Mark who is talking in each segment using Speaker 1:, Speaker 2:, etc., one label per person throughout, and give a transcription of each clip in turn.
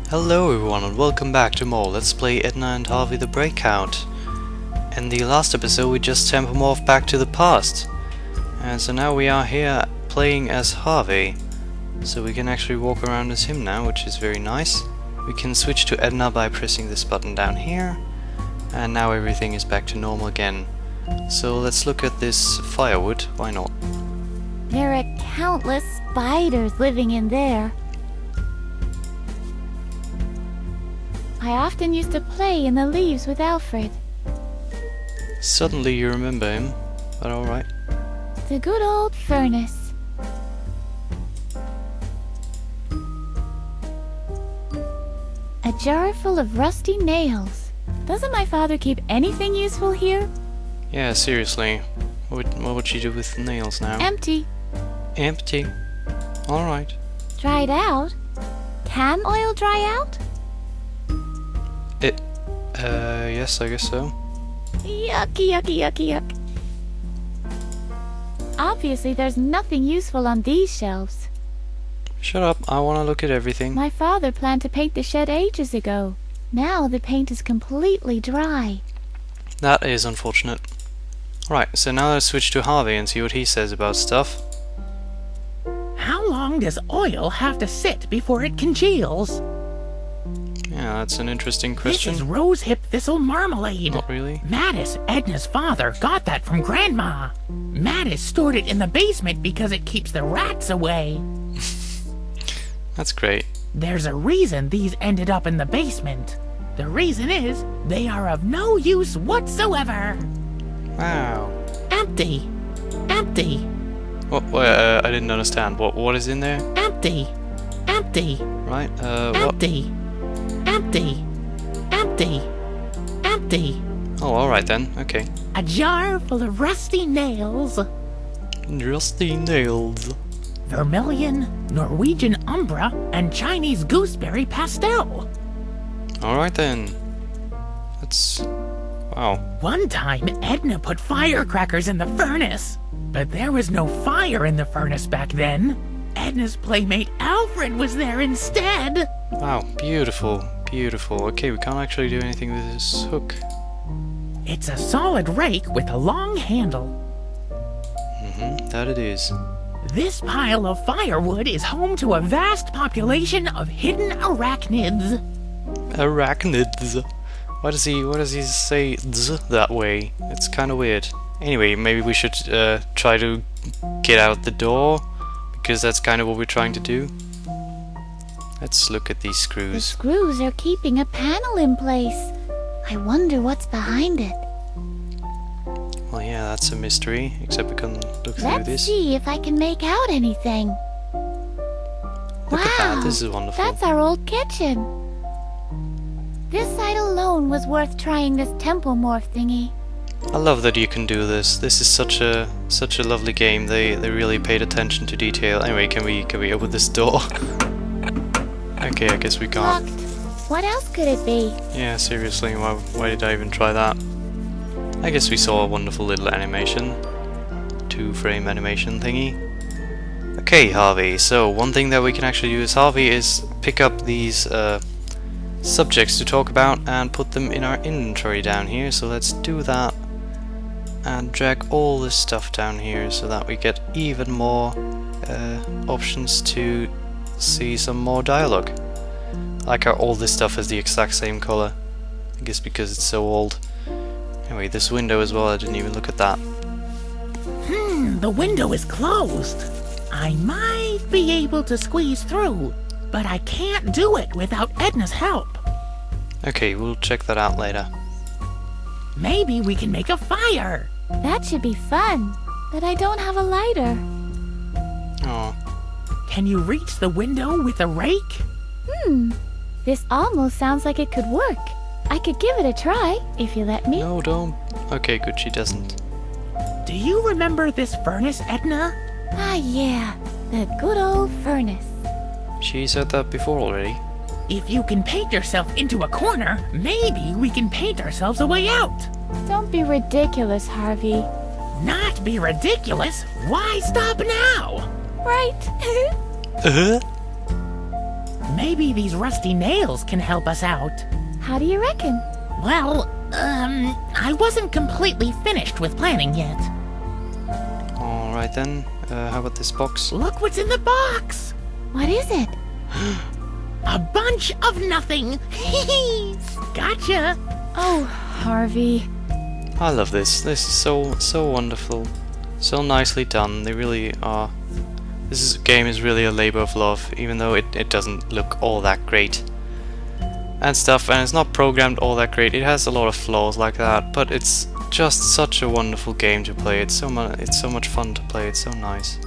Speaker 1: Hello everyone and welcome back to more Let's Play Edna and Harvey the Breakout. In the last episode we just tempomorphed back to the past. And so now we are here playing as Harvey. So we can actually walk around as him now, which is very nice. We can switch to Edna by pressing this button down here. And now everything is back to normal again. So let's look at this firewood, why not?
Speaker 2: There are countless spiders living in there. I often used to play in the leaves with Alfred.
Speaker 1: Suddenly you remember him, but alright.
Speaker 2: The good old furnace. A jar full of rusty nails. Doesn't my father keep anything useful here?
Speaker 1: Yeah, seriously. What would she do with nails now?
Speaker 2: Empty.
Speaker 1: Empty. Alright.
Speaker 2: Dried out? Can oil dry out?
Speaker 1: Yes, I guess so.
Speaker 2: Yucky, yucky, yucky, yuck. Obviously, there's nothing useful on these shelves.
Speaker 1: Shut up, I wanna look at everything.
Speaker 2: My father planned to paint the shed ages ago. Now the paint is completely dry.
Speaker 1: That is unfortunate. Right, so now let's switch to Harvey and see what he says about stuff.
Speaker 3: How long does oil have to sit before it congeals?
Speaker 1: Yeah, that's an interesting question.
Speaker 3: This is rosehip thistle marmalade.
Speaker 1: Not really.
Speaker 3: Mattis, Edna's father, got that from Grandma. Mattis stored it in the basement because it keeps the rats away.
Speaker 1: That's great.
Speaker 3: There's a reason these ended up in the basement. The reason is they are of no use whatsoever.
Speaker 1: Wow.
Speaker 3: Empty. Empty.
Speaker 1: What? I didn't understand. What is in there?
Speaker 3: Empty. Empty.
Speaker 1: Right. What?
Speaker 3: Empty. Empty. Empty. Empty.
Speaker 1: Oh, all right then. Okay.
Speaker 3: A jar full of rusty nails.
Speaker 1: Rusty nails.
Speaker 3: Vermilion, Norwegian umbra, and Chinese gooseberry pastel.
Speaker 1: All right then. That's wow.
Speaker 3: One time, Edna put firecrackers in the furnace, but there was no fire in the furnace back then. Edna's playmate Alfred was there instead.
Speaker 1: Wow. Beautiful. Beautiful. Okay, we can't actually do anything with this hook.
Speaker 3: It's a solid rake with a long handle.
Speaker 1: That it is.
Speaker 3: This pile of firewood is home to a vast population of hidden arachnids.
Speaker 1: Arachnids. Why does he say z that way? It's kind of weird. Anyway, maybe we should try to get out the door, because that's kind of what we're trying to do. Let's look at these
Speaker 2: The
Speaker 1: screws.
Speaker 2: screws are keeping a panel in place. I wonder what's behind it.
Speaker 1: Well, yeah, that's a mystery, except we can look through
Speaker 2: Let's
Speaker 1: this.
Speaker 2: see if I can make out anything.
Speaker 1: Look at that, this is wonderful.
Speaker 2: That's our old kitchen. This side alone was worth trying this tempomorphed thingy.
Speaker 1: I love that you can do this. This is such a lovely game. They really paid attention to detail. Anyway, can we open this door? Okay, I guess we can't.
Speaker 2: Locked. What else could it be?
Speaker 1: Yeah, seriously, why did I even try that? I guess we saw a wonderful little animation. 2-frame animation thingy. Okay, Harvey, so one thing that we can actually do as Harvey is pick up these subjects to talk about and put them in our inventory down here. So let's do that and drag all this stuff down here so that we get even more options to see some more dialogue. I like how all this stuff is the exact same color. I guess because it's so old. Anyway, this window as well, I didn't even look at that.
Speaker 3: The window is closed. I might be able to squeeze through, but I can't do it without Edna's help.
Speaker 1: Okay, we'll check that out later.
Speaker 3: Maybe we can make a fire.
Speaker 2: That should be fun, but I don't have a lighter.
Speaker 1: Oh,
Speaker 3: Can you reach the window with a rake?
Speaker 2: This almost sounds like it could work. I could give it a try, if you let me.
Speaker 1: no, don't. Okay, good, she doesn't.
Speaker 3: Do you remember this furnace, Edna?
Speaker 2: Ah, yeah, the good old furnace.
Speaker 1: She said that before already.
Speaker 3: If you can paint yourself into a corner, maybe we can paint ourselves a way out.
Speaker 2: Don't be ridiculous, Harvey.
Speaker 3: Not be ridiculous? Why stop now?
Speaker 2: Right?
Speaker 3: Maybe these rusty nails can help us out.
Speaker 2: How do you reckon?
Speaker 3: Well, I wasn't completely finished with planning yet.
Speaker 1: Alright then, how about this box?
Speaker 3: Look what's in the box!
Speaker 2: What is it?
Speaker 3: A bunch of nothing! Gotcha!
Speaker 2: Oh, Harvey.
Speaker 1: I love this. This is so wonderful. So nicely done. They really are. Game is really a labor of love, even though it doesn't look all that great. And stuff, and it's not programmed all that great. It has a lot of flaws like that, but it's just such a wonderful game to play. It's so much fun to play. It's so nice.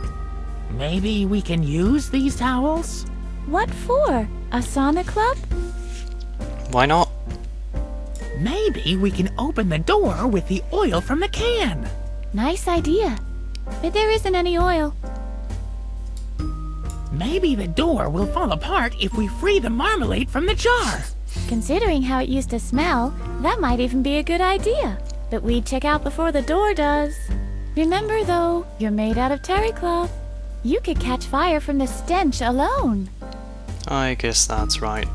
Speaker 3: Maybe we can use these towels?
Speaker 2: What for? A sauna club?
Speaker 1: Why not?
Speaker 3: Maybe we can open the door with the oil from the can.
Speaker 2: Nice idea. But there isn't any oil.
Speaker 3: Maybe the door will fall apart if we free the marmalade from the jar.
Speaker 2: Considering how it used to smell, that might even be a good idea. But we'd check out before the door does. Remember though, you're made out of terry cloth. You could catch fire from the stench alone.
Speaker 1: I guess that's right.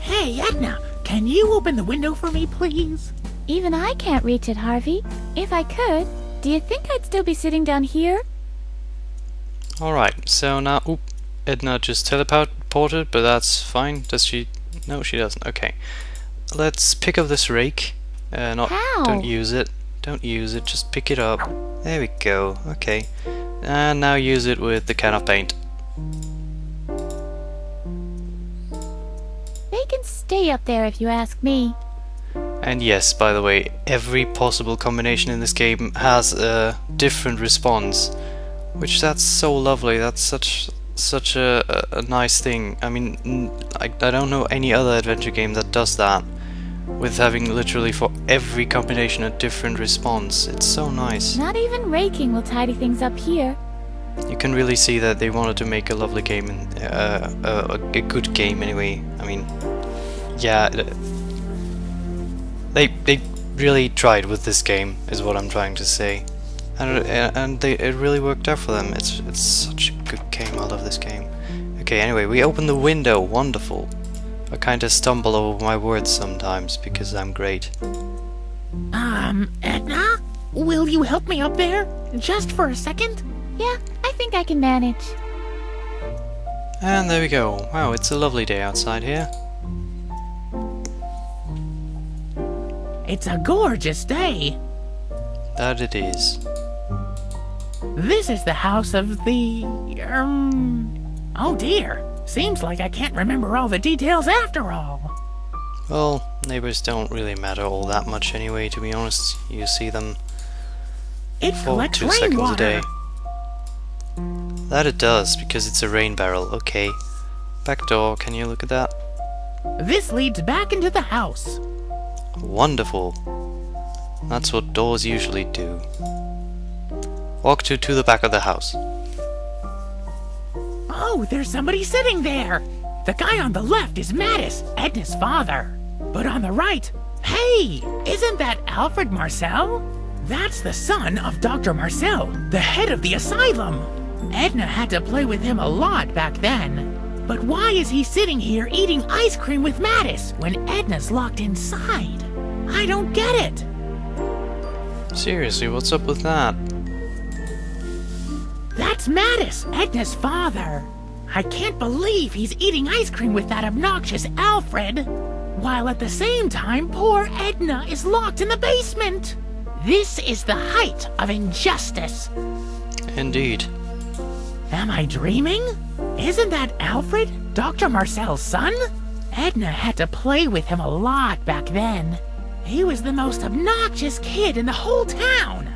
Speaker 3: Hey, Edna, can you open the window for me, please?
Speaker 2: Even I can't reach it, Harvey. If I could, do you think I'd still be sitting down here?
Speaker 1: Alright, so now... Oop, Edna just teleported, but that's fine. Does she... No, she doesn't. Okay. Let's pick up this rake.
Speaker 2: How?
Speaker 1: Don't use it. Don't use it, just pick it up. There we go. Okay. And now use it with the can of paint.
Speaker 2: They can stay up there if you ask me.
Speaker 1: And yes, by the way, every possible combination in this game has a different response, which that's so lovely. That's such a nice thing. I mean, I don't know any other adventure game that does that, with having literally for every combination a different response. It's so nice.
Speaker 2: Not even raking will tidy things up here.
Speaker 1: You can really see that they wanted to make a lovely game and a good game anyway. I mean, yeah, they really tried with this game, is what I'm trying to say, and it really worked out for them. It's such a good game. I love this game. Okay, anyway, we open the window. Wonderful. I kind of stumble over my words sometimes because I'm great.
Speaker 3: Edna, will you help me up there just for a second?
Speaker 2: Yeah, I think I can manage.
Speaker 1: And there we go. Wow, it's a lovely day outside here.
Speaker 3: It's a gorgeous day.
Speaker 1: That it is.
Speaker 3: This is the house of the... Oh dear. Seems like I can't remember all the details after all.
Speaker 1: Well, neighbors don't really matter all that much anyway, to be honest. You see them
Speaker 3: It
Speaker 1: for
Speaker 3: collects
Speaker 1: 2 seconds a day.
Speaker 3: rainwater.
Speaker 1: That it does, because it's a rain barrel. Okay. Back door, can you look at that?
Speaker 3: This leads back into the house.
Speaker 1: Wonderful. That's what doors usually do. Walk to the back of the house.
Speaker 3: Oh, there's somebody sitting there. The guy on the left is Mattis, Edna's father. But on the right, hey, isn't that Alfred Marcel? That's the son of Dr. Marcel, the head of the asylum. Edna had to play with him a lot back then. But why is he sitting here eating ice cream with Mattis when Edna's locked inside? I don't get it.
Speaker 1: Seriously, what's up with that?
Speaker 3: That's Mattis, Edna's father. I can't believe he's eating ice cream with that obnoxious Alfred, while at the same time poor Edna is locked in the basement. This is the height of injustice.
Speaker 1: Indeed.
Speaker 3: Am I dreaming? Isn't that Alfred, Dr. Marcel's son? Edna had to play with him a lot back then. He was the most obnoxious kid in the whole town.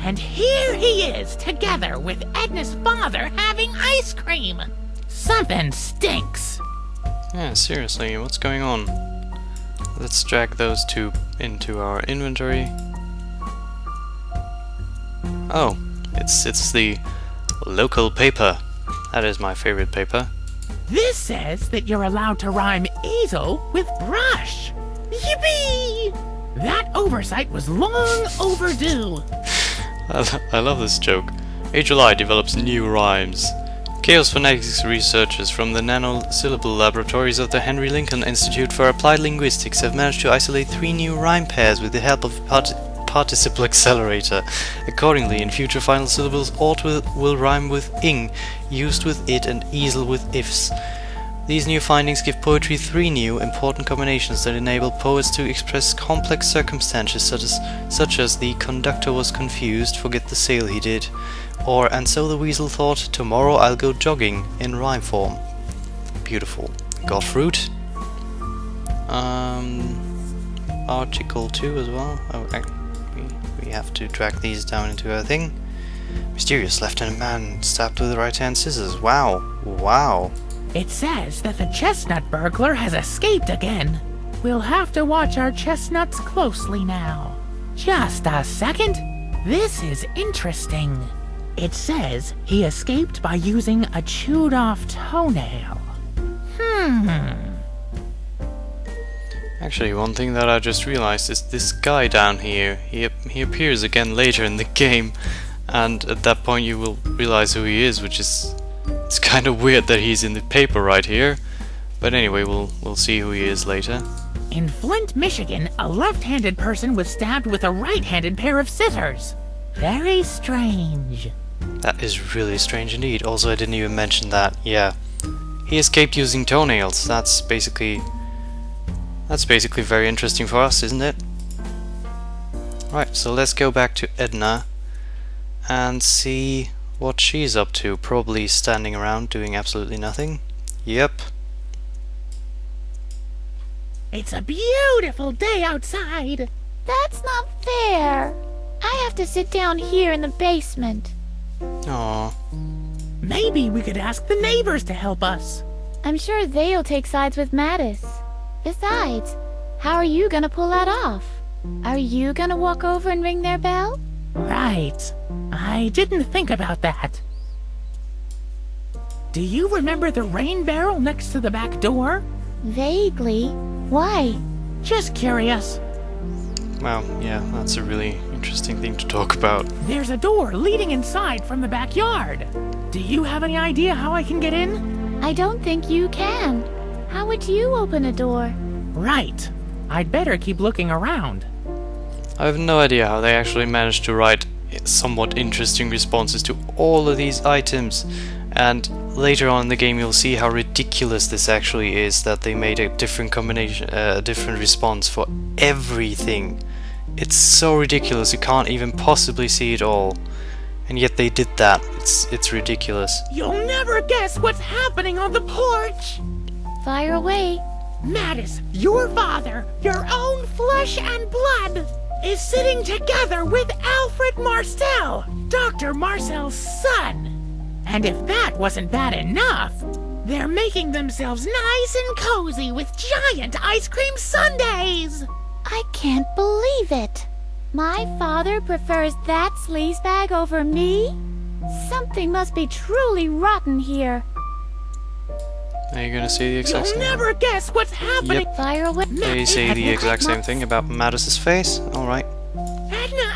Speaker 3: And here he is, together with Edna's father having ice cream. Something stinks.
Speaker 1: Yeah, seriously, what's going on? Let's drag those two into our inventory. Oh, it's the local paper. That is my favorite paper.
Speaker 3: This says that you're allowed to rhyme easel with brush. Yippee! That oversight was long overdue.
Speaker 1: I love this joke. HLI develops new rhymes. Chaos phonetics researchers from the nanosyllable laboratories of the Henry Lincoln Institute for Applied Linguistics have managed to isolate 3 new rhyme pairs with the help of participle accelerator. Accordingly, in future final syllables, ought will rhyme with ing, used with it, and easel with ifs. These new findings give poetry 3 new, important combinations that enable poets to express complex circumstances such as the conductor was confused, forget the sail he did, or and so the weasel thought, tomorrow I'll go jogging, in rhyme form. Beautiful. Got fruit. Article 2 as well. Oh, we have to drag these down into our thing. Mysterious left-handed man stabbed with the right-hand scissors. Wow. Wow.
Speaker 3: It says that the chestnut burglar has escaped again. We'll have to watch our chestnuts closely now. Just a second. This is interesting. It says he escaped by using a chewed-off toenail.
Speaker 1: Actually, one thing that I just realized is this guy down here. He appears again later in the game, and at that point you will realize who he is, which is... It's kind of weird that he's in the paper right here, but anyway, we'll see who he is later.
Speaker 3: In Flint, Michigan, a left-handed person was stabbed with a right-handed pair of scissors. Very strange.
Speaker 1: That is really strange indeed. Also, I didn't even mention that. Yeah, he escaped using toenails. That's basically very interesting for us, isn't it? Right, so let's go back to Edna and see what she's up to. Probably standing around doing absolutely nothing. Yep.
Speaker 3: It's a beautiful day outside.
Speaker 2: That's not fair. I have to sit down here in the basement.
Speaker 1: Aww.
Speaker 3: Maybe we could ask the neighbors to help us.
Speaker 2: I'm sure they'll take sides with Mattis. Besides, how are you gonna pull that off? Are you gonna walk over and ring their bell?
Speaker 3: Right. I didn't think about that. Do you remember the rain barrel next to the back door?
Speaker 2: Vaguely. Why?
Speaker 3: Just curious.
Speaker 1: Well, yeah, that's a really interesting thing to talk about.
Speaker 3: There's a door leading inside from the backyard. Do you have any idea how I can get in?
Speaker 2: I don't think you can. How would you open a door?
Speaker 3: Right. I'd better keep looking around.
Speaker 1: I have no idea how they actually managed to write somewhat interesting responses to all of these items, and later on in the game you'll see how ridiculous this actually is, that they made a different combination, a different response for everything. It's so ridiculous, you can't even possibly see it all, and yet they did that. It's ridiculous.
Speaker 3: You'll never guess what's happening on the porch!
Speaker 2: Fire away.
Speaker 3: Mattis, your father, your own flesh and blood, is sitting together with Alfred Marcel, Dr. Marcel's son. And if that wasn't bad enough, they're making themselves nice and cozy with giant ice cream sundaes.
Speaker 2: I can't believe it. My father prefers that sleazebag over me? Something must be truly rotten here.
Speaker 1: Are you gonna say the exact
Speaker 3: You'll
Speaker 1: same
Speaker 3: never guess what's happening.
Speaker 1: Yep.
Speaker 2: Fire away.
Speaker 1: They say the exact same thing about Mattis's face? Alright.
Speaker 3: Edna!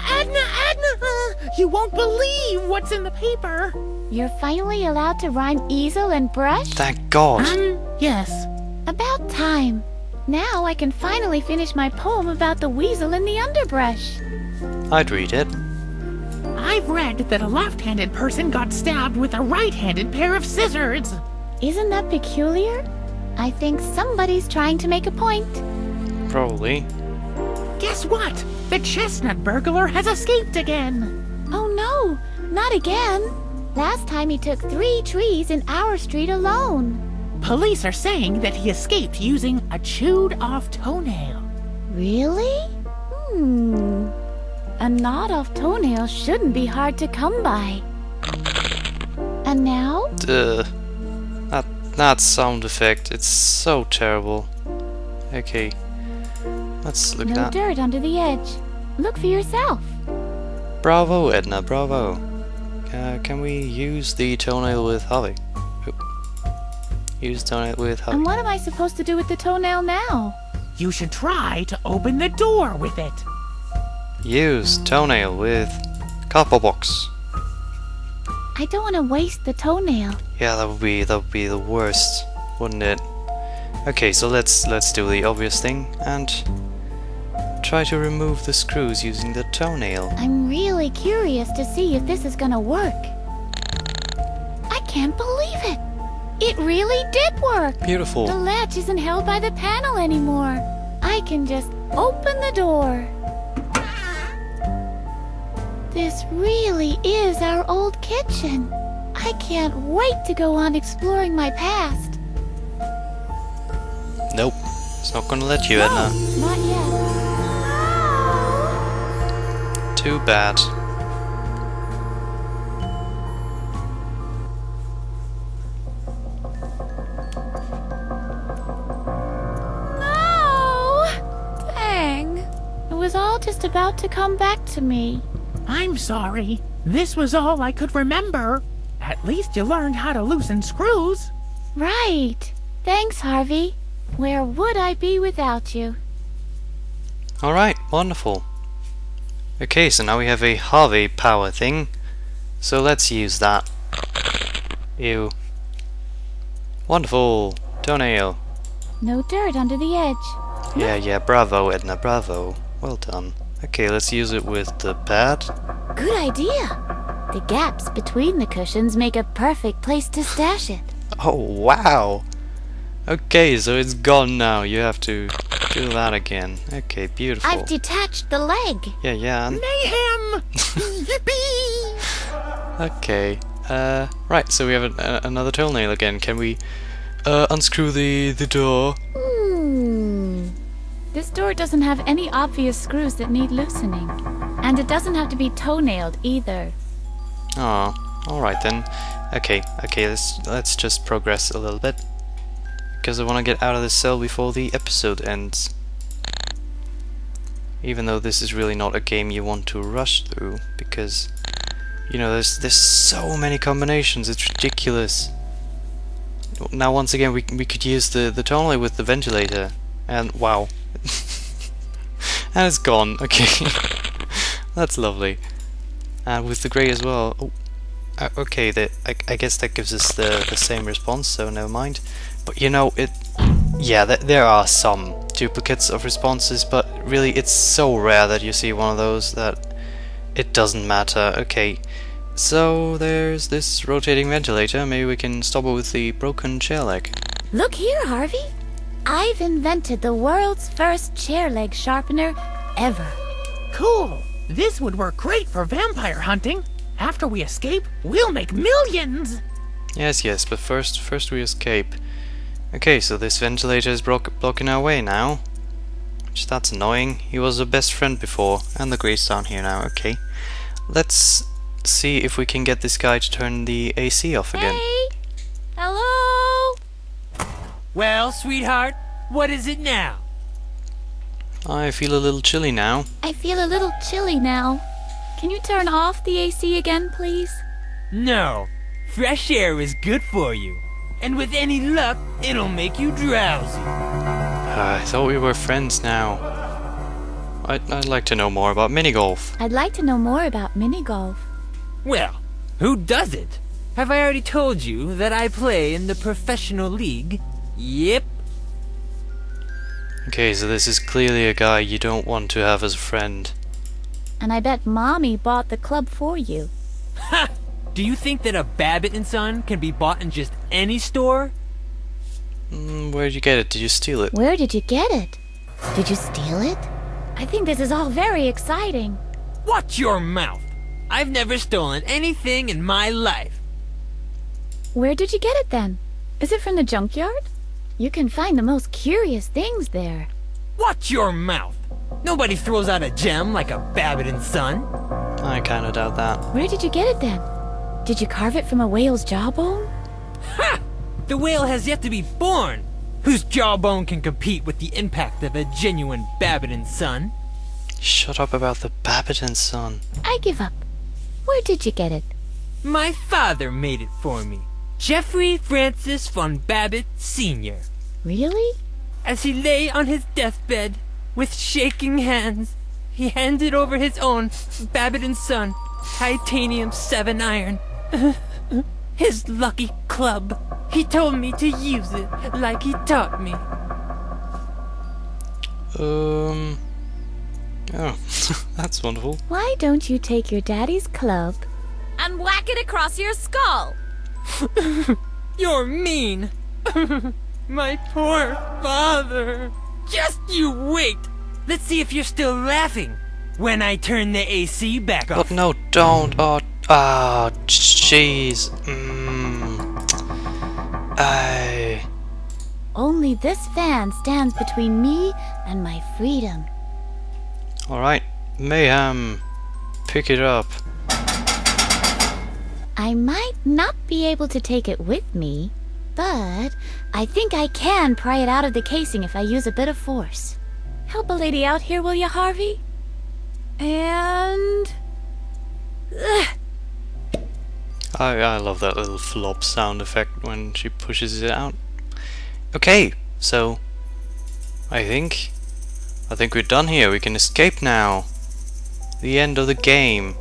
Speaker 3: You won't believe what's in the paper.
Speaker 2: You're finally allowed to rhyme easel and brush?
Speaker 1: Thank God.
Speaker 3: Yes.
Speaker 2: About time. Now I can finally finish my poem about the weasel in the underbrush.
Speaker 1: I'd read it.
Speaker 3: I've read that a left-handed person got stabbed with a right-handed pair of scissors.
Speaker 2: Isn't that peculiar? I think somebody's trying to make a point.
Speaker 1: Probably.
Speaker 3: Guess what? The chestnut burglar has escaped again.
Speaker 2: Oh no, not again. Last time he took 3 trees in our street alone.
Speaker 3: Police are saying that he escaped using a chewed-off toenail.
Speaker 2: Really? A gnawed-off toenail shouldn't be hard to come by. And now?
Speaker 1: That sound effect, it's so terrible. Okay, let's look at
Speaker 2: No
Speaker 1: that.
Speaker 2: dirt under the edge. Look for yourself.
Speaker 1: Bravo, Edna, bravo. Can we use the toenail with Harvey? Oop. Use toenail with Harvey.
Speaker 2: And what am I supposed to do with the toenail now?
Speaker 3: You should try to open the door with it.
Speaker 1: Use toenail with cardboard box.
Speaker 2: I don't want to waste the toenail.
Speaker 1: Yeah, that would be the worst, wouldn't it? Okay, so let's do the obvious thing and try to remove the screws using the toenail.
Speaker 2: I'm really curious to see if this is gonna work. I can't believe it! It really did work!
Speaker 1: Beautiful.
Speaker 2: The latch isn't held by the panel anymore. I can just open the door. This really is our old kitchen. I can't wait to go on exploring my past.
Speaker 1: Nope, it's not gonna let you, Edna.
Speaker 2: Not yet.
Speaker 1: Too bad.
Speaker 2: No! Dang. It was all just about to come back to me.
Speaker 3: I'm sorry. This was all I could remember. At least you learned how to loosen screws.
Speaker 2: Right. Thanks, Harvey. Where would I be without you?
Speaker 1: Alright, wonderful. Okay, so now we have a Harvey power thing. So let's use that. Ew. Wonderful. Toenail.
Speaker 2: No dirt under the edge.
Speaker 1: Yeah, bravo, Edna, bravo. Well done. Okay, let's use it with the pad.
Speaker 2: Good idea. The gaps between the cushions make a perfect place to stash it.
Speaker 1: Oh, wow. Okay, so it's gone now. You have to do that again. Okay, beautiful.
Speaker 2: I've detached the leg.
Speaker 1: Yeah.
Speaker 3: Mayhem! Yippee!
Speaker 1: Okay. Right, so we have another toenail again. Can we unscrew the door?
Speaker 2: This door doesn't have any obvious screws that need loosening. And it doesn't have to be toenailed either.
Speaker 1: Oh, alright then. Okay, let's just progress a little bit. Because I want to get out of this cell before the episode ends. Even though this is really not a game you want to rush through, because you know there's so many combinations, it's ridiculous. Now once again we could use the toenail with the ventilator, and wow. And it's gone, okay. That's lovely. And with the grey as well. Oh, okay, I guess that gives us the same response, so never mind. But you know, there are some duplicates of responses, but really it's so rare that you see one of those that it doesn't matter. Okay, so there's this rotating ventilator. Maybe we can stop it with the broken chair leg.
Speaker 2: Look here, Harvey. I've invented the world's first chair leg sharpener ever.
Speaker 3: Cool. This would work great for vampire hunting. After we escape, we'll make millions.
Speaker 1: Yes, but first we escape. Okay, so this ventilator is blocking our way now. Which, that's annoying. He was a best friend before, and the gray's down here now. Okay, let's see if we can get this guy to turn the AC off again.
Speaker 2: Hey! Hello?
Speaker 4: Well, sweetheart, what is it now?
Speaker 1: I feel a little chilly now.
Speaker 2: I feel a little chilly now. Can you turn off the AC again, please?
Speaker 4: No, fresh air is good for you. And with any luck, it'll make you drowsy.
Speaker 1: I thought we were friends now. I'd like to know more about mini-golf.
Speaker 2: I'd like to know more about mini-golf.
Speaker 4: Well, who doesn't? Have I already told you that I play in the professional league? Yep.
Speaker 1: Okay, so this is clearly a guy you don't want to have as a friend.
Speaker 2: And I bet Mommy bought the club for you.
Speaker 4: Ha! Do you think that a Babbitt & Son can be bought in just any store?
Speaker 1: Where'd you get it? Did you steal it?
Speaker 2: Where did you get it? Did you steal it? I think this is all very exciting.
Speaker 4: Watch your mouth! I've never stolen anything in my life.
Speaker 2: Where did you get it then? Is it from the junkyard? You can find the most curious things there.
Speaker 4: Watch your mouth! Nobody throws out a gem like a Babbitt & Son.
Speaker 1: I kinda doubt that.
Speaker 2: Where did you get it then? Did you carve it from a whale's jawbone?
Speaker 4: Ha! The whale has yet to be born! Whose jawbone can compete with the impact of a genuine Babbitt & Son?
Speaker 1: Shut up about the Babbitt & Son.
Speaker 2: I give up. Where did you get it?
Speaker 4: My father made it for me. Jeffrey Francis von Babbitt Sr.
Speaker 2: Really?
Speaker 4: As he lay on his deathbed, with shaking hands, he handed over his own Babbitt & Son titanium 7 iron. His lucky club. He told me to use it like he taught me.
Speaker 1: Oh, that's wonderful.
Speaker 2: Why don't you take your daddy's club
Speaker 5: And whack it across your skull.
Speaker 4: You're mean. My poor father. Just you wait. Let's see if you're still laughing when I turn the AC back
Speaker 1: Oh
Speaker 4: off.
Speaker 1: no, don't. Oh, jeez.
Speaker 2: Only this fan stands between me and my freedom.
Speaker 1: Alright, Mayhem. Pick it up.
Speaker 2: I might not be able to take it with me, but I think I can pry it out of the casing if I use a bit of force. Help a lady out here, will you, Harvey? And...
Speaker 1: I love that little flop sound effect when she pushes it out. Okay, so I think we're done here. We can escape now. The end of the game.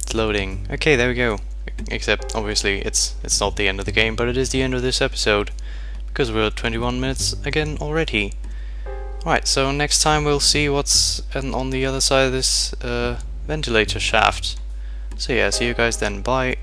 Speaker 1: It's loading. Okay, there we go. Except obviously it's not the end of the game, but it is the end of this episode because we're at 21 minutes again already. Right, so next time we'll see what's on the other side of this ventilator shaft. So yeah, see you guys then. Bye.